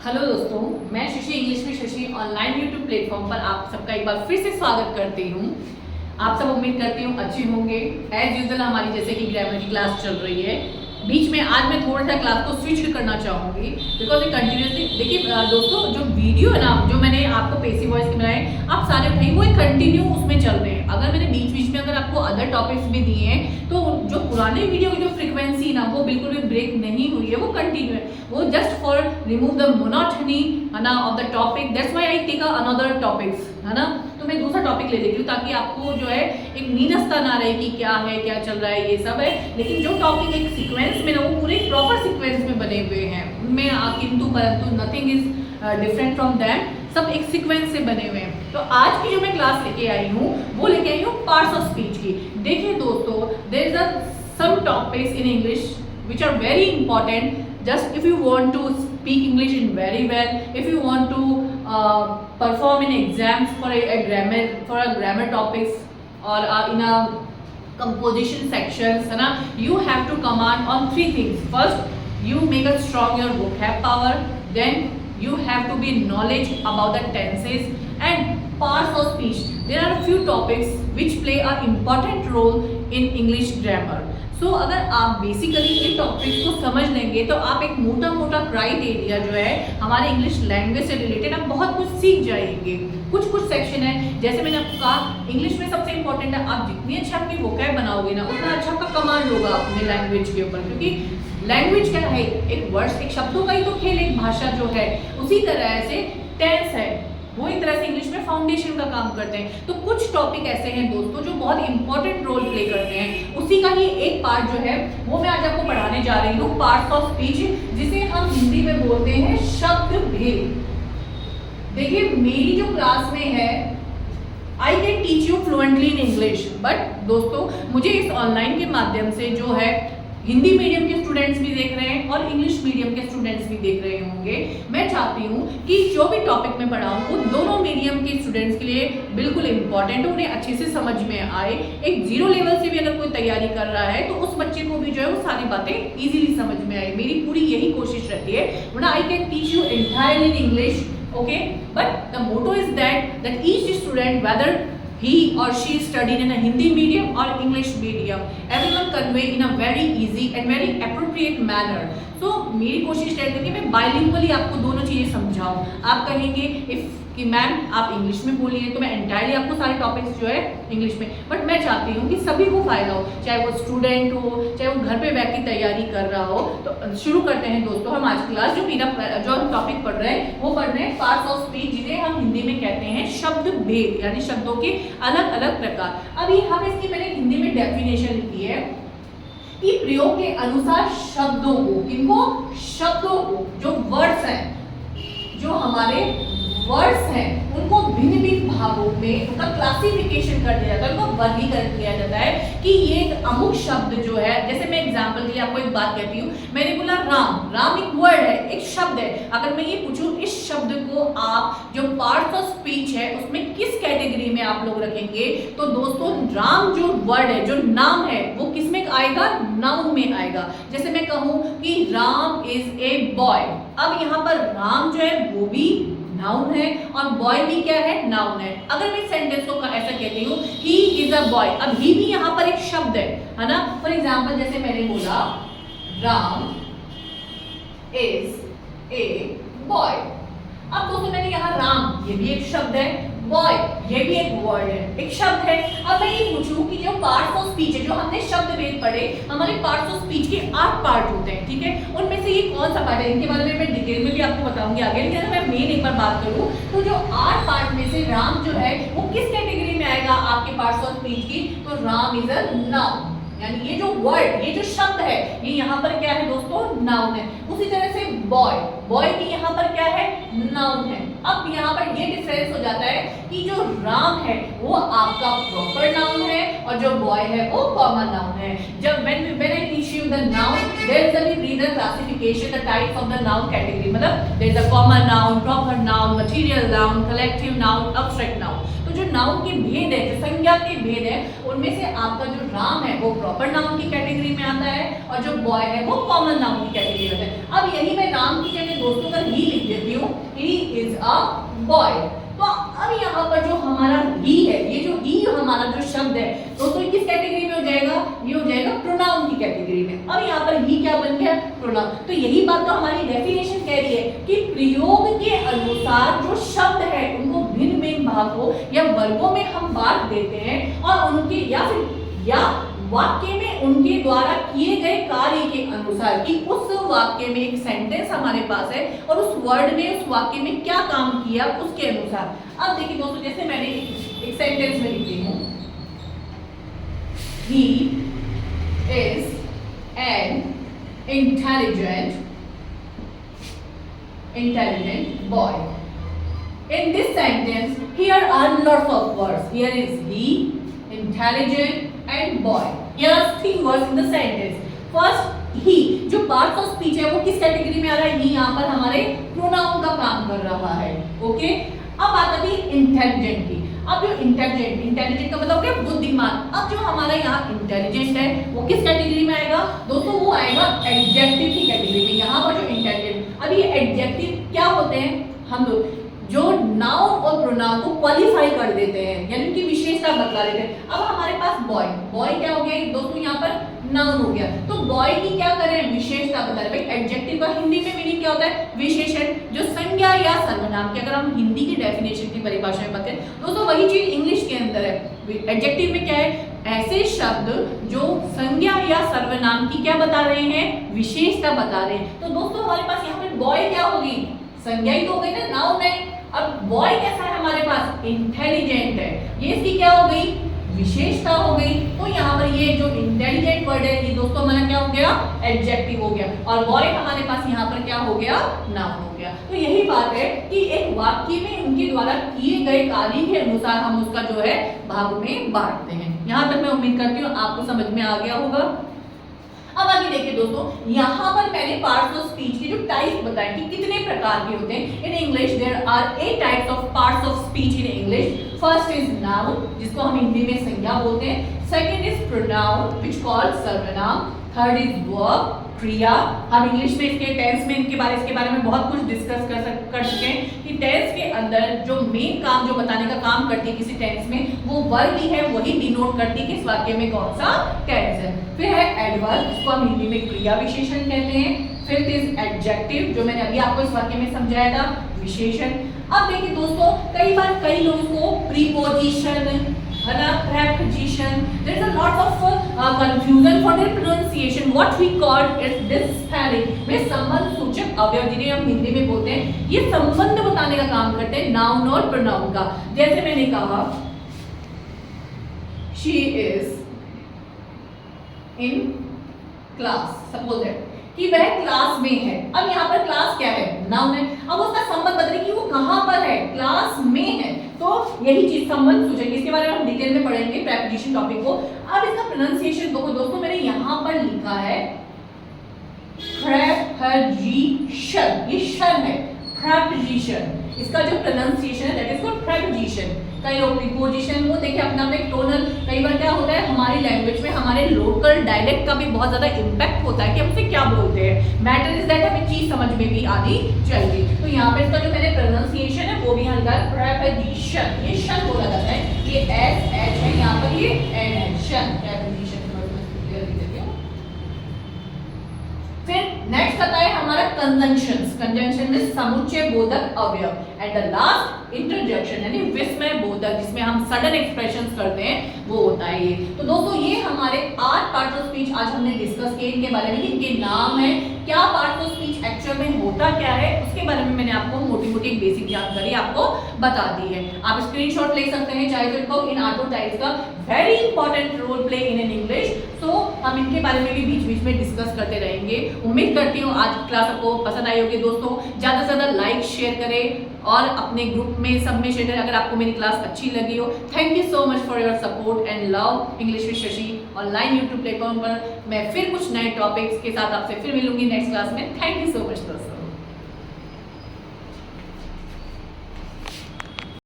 Hello दोस्तों, मैं Shashi English में शशि ऑनलाइन यूट्यूब प्लेटफॉर्म पर आप सबका एक बार फिर से स्वागत करती हूँ। आप सब उम्मीद करती हूँ अच्छे होंगे। एज यूजुअल हमारी जैसे कि ग्रामर की क्लास चल रही है। बीच में आज मैं थोड़ा सा क्लास को स्विच करना चाहूँगी बिकॉज ये कंटिन्यूसली देखिए दोस्तों, जो वीडियो है ना, जो मैंने आपको पेसिव वॉइस के बनाए आप सारे भाई वो एक कंटिन्यू उसमें चल रहे हैं। अगर मैंने बीच बीच में अगर आपको अदर टॉपिक्स भी दिए हैं तो जो पुराने वीडियो की जो फ्रीक्वेंसी ना वो बिल्कुल भी ब्रेक नहीं हुई है, वो कंटिन्यू है। वो just for remove the monotony है ना of the topic, that's why I take another topics है ना। तो मैं दूसरा टॉपिक ले लेती हूँ ताकि आपको जो है एक नीरसता ना रहे कि क्या है क्या चल रहा है, ये सब है। लेकिन जो टॉपिक एक सीक्वेंस में ना वो पूरे प्रॉपर सीक्वेंस में बने हुए हैं, उनमें किंतु परंतु nothing is different from them, सब एक सीक्वेंस से बने हुए हैं। तो आज की जो मैं क्लास लेके आई हूँ वो लेके आई हूँ पार्ट्स ऑफ स्पीच की। देखिए दोस्तों, there is some topics in English which are very important. Just if you want to speak English in very well, if you want to perform in exams for a grammar topics or in a composition sections, है ना, you have to command on three things. First, you make a strong your vocab power. Then you have to be knowledge about the tenses and parts of speech. There are a few topics which play an important role in English grammar. तो अगर आप basically इन topics को समझ लेंगे तो आप एक मोटा मोटा क्राइटेरिया जो है हमारे इंग्लिश लैंग्वेज से रिलेटेड आप बहुत कुछ सीख जाएंगे। कुछ कुछ सेक्शन है, जैसे मैंने आपको कहा इंग्लिश में सबसे इंपॉर्टेंट है आप जितनी अच्छा अपनी वोकैब बनाओगे ना उतना अच्छा आपका कमांड होगा अपने लैंग्वेज के ऊपर। क्योंकि लैंग्वेज क्या है, एक वर्ड्स एक शब्दों का ही तो खेल, एक भाषा जो है उसी तरह से टेंस है, वो एक तरह से इंग्लिश में फाउंडेशन का काम करते हैं। तो कुछ टॉपिक ऐसे हैं दोस्तों जो बहुत इंपॉर्टेंट रोल प्ले करते हैं, उसी का ही एक पार्ट जो है वो मैं आज आपको पढ़ाने जा रही हूँ, पार्ट्स ऑफ स्पीच, जिसे हम हिंदी में बोलते हैं शब्द भेद। देखिए मेरी जो क्लास में है आई can teach you fluently in English, but दोस्तों मुझे इस ऑनलाइन के माध्यम से जो है हिंदी मीडियम के स्टूडेंट्स भी देख रहे हैं और इंग्लिश मीडियम के स्टूडेंट्स भी देख रहे होंगे। मैं चाहती हूँ कि जो भी टॉपिक मैं पढ़ाऊँ वो दोनों मीडियम के स्टूडेंट्स के लिए बिल्कुल इंपॉर्टेंट, उन्हें अच्छे से समझ में आए। एक जीरो लेवल से भी अगर कोई तैयारी कर रहा है तो उस बच्चे को भी जो है वो सारी बातें ईजिली समझ में आए। मेरी पूरी यही कोशिश रहती है, वरना I can teach you entirely in English, okay, but the motto is that each student whether he or she studied in a Hindi medium or English medium, everyone convey in a very easy and very appropriate manner. So मेरी कोशिश रहती है कि मैं बाइलिंगुअली आपको दोनों चीज़ें समझाऊँ। आप कहेंगे इफ कि मैम आप इंग्लिश में बोलिए तो मैं एंटायरली आपको सारे टॉपिक्स जो है इंग्लिश में, बट मैं चाहती हूँ कि सभी को फायदा हो, चाहे वो स्टूडेंट हो चाहे वो घर पे बैठ के तैयारी कर रहा हो। तो शुरू करते हैं दोस्तों हम आज क्लास। जो हम टॉपिक पढ़ रहे हैं वो पढ़ रहे हैं पार्ट्स ऑफ स्पीच, जिन्हें हम हिंदी में कहते हैं शब्द भेद, यानी शब्दों के अलग अलग प्रकार। अभी हम इसकी मैंने हिंदी में डेफिनेशन लिखी है कि प्रयोग के अनुसार शब्दों को, किनको, शब्दों को, जो वर्ड्स हैं, जो हमारे वर्ड्स हैं उनको भिन्न भिन्न भागों में उनका क्लासिफिकेशन कर दिया जाता है, उनको वर्गीकरण किया जाता है कि ये एक अमुक शब्द जो है, जैसे मैं एग्जांपल के लिए आपको एक बात कहती हूँ, मैंने बोला राम, राम एक वर्ड है, एक शब्द है। अगर मैं ये पूछूं इस शब्द को आप जो पार्ट्स ऑफ स्पीच है उसमें किस कैटेगरी में आप लोग रखेंगे, तो दोस्तों राम जो वर्ड है, जो नाम है, वो किस में आएगा, नाउन में आएगा। जैसे मैं कहूँ कि राम इज ए बॉय, अब यहाँ पर राम जो है वो भी नाउन है और बॉय भी क्या है, नाउन है। अगर मैं सेंटेंस को ऐसा कहती हूँ ही इज अ बॉय, अब ही भी यहाँ पर एक शब्द है ना। फॉर एग्जाम्पल जैसे मैंने बोला राम इज ए बॉय, अब दोस्तों मैंने यहाँ राम ये भी एक शब्द है, बॉय ये भी एक वर्ड है, एक शब्द है। अब मैं ये पूछूं कि जो पार्ट्स ऑफ स्पीच है, जो हमने शब्द भेद पढ़े, हमारे पार्ट्स ऑफ स्पीच के 8 पार्ट होते हैं, ठीक है, उनमें से ये कौन सा पार्ट है, इनके बारे में मैं डिटेल में भी आपको बताऊंगी आगे। लेकिन मैं मेन एक बार बात करूं तो जो 8 पार्ट में से राम जो है वो किस कैटेगरी में आएगा आपके पार्ट्स ऑफ स्पीच की, तो राम इज अ नाउन, यानी ये जो वर्ड, ये जो शब्द है, ये यहाँ पर क्या है दोस्तों, नाउन है। उसी तरह से बॉय, बॉय भी यहाँ पर क्या है, नाउन है। अब यहाँ पर ये डिफरेंस हो जाता है कि जो राम है वो आपका प्रॉपर नाउन है और जो बॉय है वो कॉमन नाउन है। जब when I teach you the noun, there is a reader classification, the types of the noun category, मतलब there is a common noun, proper noun, material noun, collective noun, abstract noun। तो तो जो noun के भेद है, जो संज्ञा के भेद है, उनमें से आपका जो राम है वो प्रॉपर नाउन की कैटेगरी में आता है और जो बॉय है वो कॉमन नाउन की कैटेगरी में आता है। अब यही मैं राम की जगह दोस्तों अगर ही लिख देती हूँ, ही इज अ बॉय, तो अब यहाँ पर जो हमारा ही है, ये जो ही हमारा जो शब्द है दोस्तों किस कैटेगरी में हो जाएगा, ये हो जाएगा प्रोनाउन की कैटेगरी में। अब यहाँ पर ही क्या बन गया, प्रोनाउन। तो यही बात तो हमारी डेफिनेशन कह रही है कि प्रयोग के अनुसार जो शब्द है उनको भिन्न भिन्न भागों या वर्गों में हम बांट देते हैं और उनके या वाक्य में उनके द्वारा किए गए कार्य के अनुसार कि उस वाक्य में एक सेंटेंस हमारे पास है और उस वर्ड ने उस वाक्य में क्या काम किया उसके अनुसार। अब देखिए दोस्तों, जैसे मैंने एक सेंटेंस में लिखती हूँ, he is an intelligent boy. In this sentence, here are lots of words. Here is he, intelligent and boy. Here are 3 words in the sentence. First he, जो पार्ट्स ऑफ स्पीच है वो किस category में आ रहा है, ही यहाँ पर हमारे प्रोनाउन का काम कर रहा है। ओके, अब आता है इंटेलिजेंट की। अब जो इंटेलिजेंट का मतलब क्या, बुद्धिमान। अब जो हमारा यहाँ इंटेलिजेंट है वो किस कैटेगरी में आएगा दोस्तों, वो आएगा एडजेक्टिव की कैटेगरी में। यहाँ पर जो इंटेलिजेंट, अब ये एडजेक्टिव क्या होते हैं, हम लोग जो नाउन और प्रोनाउन को क्वालिफाई कर देते हैं यानी उनकी विशेषता बतला देते हैं। अब हमारे पास बॉय क्या हो गया दोस्तों, यहाँ पर नाउन हो गया, तो बॉय की क्या करें, विशेषता बता रहे। भाई एडजेक्टिव का हिंदी में मीनिंग क्या होता है, विशेषण, जो संज्ञा या सर्वनाम की अगर हम हिंदी की डेफिनेशन की परिभाषा में बात करें दोस्तों वही चीज इंग्लिश के अंदर है। एडजेक्टिव में क्या है, ऐसे शब्द जो संज्ञा या सर्वनाम की क्या बता रहे हैं, विशेषता बता रहे हैं। तो दोस्तों हमारे पास यहाँ पे बॉय क्या होगी, संज्ञा ही तो हो गई ना, नाउन है। अब बॉय कैसा है हमारे पास, इंटेलिजेंट है, ये इसकी क्या हो गई, विशेषता हो गई। तो यहाँ पर ये जो इंटेलिजेंट वर्ड है ये दोस्तों हमारा क्या हो गया, एडजेक्टिव हो गया, और बॉय हमारे पास यहाँ पर क्या हो गया, नाउन हो गया। तो यही बात है कि एक वाक्य में उनके द्वारा किए गए कार्य के अनुसार हम उसका जो है भाग में बांटते हैं। यहाँ तक मैं उम्मीद करती हूँ आपको समझ में आ गया होगा। अब आगे देखिए दोस्तों, यहाँ पर मैंने पार्ट्स ऑफ स्पीच के जो टाइप बताए कि कितने प्रकार के होते हैं। In English there are 8 types of parts of speech in English. First is noun, जिसको हम हिंदी में संज्ञा बोलते हैं। Second is pronoun which called सर्वनाम। थर्ड इज वर्ब, क्रिया। हम इंग्लिश में इसके टेंस में इसके बारे में बहुत कुछ डिस्कस कर चुके हैं कि टेंस के अंदर जो मेन काम जो बताने का काम करती है किसी टेंस में वो वर्ब ही है, वही डिनोट करती है कि इस वाक्य में कौन सा टेंस है। फिर है एडवर्ब, जिसको हम हिंदी में क्रिया विशेषण कहते हैं। फिफ्थ इज एडजेक्टिव, जो मैंने अभी आपको इस वाक्य में समझाया था, विशेषण। अब देखिए दोस्तों, कई बार कई लोग इसको प्रीपोजिशन है ना, preposition, there is a lot of confusion for their pronunciation. What we call is this spelling में संबंध सूचक अवयव, जिन्हें हम हिंदी में बोलते हैं, ये संबंध बताने का काम करते हैं नाउन और प्रोनाउन का। जैसे मैंने कहा she is in class, suppose है कि वह क्लास में है। अब यहाँ पर क्लास क्या है, नाउन है। अब उसका संबंध बता रहे कि वो कहाँ पर है, क्लास में है। तो यही चीज संबंध सूचक, इसके बारे में हम डिटेल में पढ़ेंगे प्रेपोजिशन टॉपिक को। अब इसका प्रोनाउंसिएशन दोस्तों मैंने यहाँ पर लिखा है प्रेपोजिशन, ये शन है, प्रेपोजिशन। इसका जो प्रोनाउंसिएशन है दैट इज कॉल्ड प्रेपोजिशन। कई लोग प्रीपोजिशन को देखिए अपना अपना टोनल, कई बार क्या होता है हमारी लैंग्वेज में हमारे लोकल डायलेक्ट का भी बहुत ज्यादा इम्पैक्ट होता है कि हम उसे क्या बोलते हैं। मैटर इज दैट हमें चीज समझ में भी आनी चाहिए। तो यहाँ पे इसका जो मैंने प्रोनाउंसिएशन है वो भी यहाँ लिखा है प्रेपोजिशन, ये शन बोला जाता है, ये एस एच है, यहाँ पर ये एन है, शन, प्रेपोजिशन। फिर नेक्स्ट आता है हमारा कंजंक्शंस। कंजंक्शन में समुच्चय बोधक अवयव एंड द लास्ट इंटरजेक्शन यानी विस्मय बोधक, जिसमें हम सडन एक्सप्रेशंस करते हैं, वो होता है ये। तो दोस्तों ये हमारे 8 पार्ट्स ऑफ स्पीच आज हमने डिस्कस किए, इनके बारे में, इनके नाम है, क्या पार्ट्स ऑफ स्पीच एक्चुअल में होता क्या है, उसके बारे में मैंने आपको मोटी-मोटी बेसिक जानकारी आपको बता दी है। आप स्क्रीनशॉट ले सकते हैं, चाहे तो इन ऑटो टाइप्स का very important role play in English. तो हम इनके बारे में भी बीच-बीच में डिस्कस करते रहेंगे। उम्मीद करती हूँ आज क्लास आपको पसंद आई होगी। दोस्तों ज्यादा से ज्यादा लाइक शेयर करें और अपने ग्रुप में सब में शेयर करें अगर आपको मेरी क्लास अच्छी लगी हो। Thank you so much for your support and love. English with Shashi online YouTube platform पर मैं फिर कुछ नए टॉपिक्स के साथ आपसे फिर मिलूंगी नेक्स्ट क्लास में। थैंक यू सो मच दोस्तों।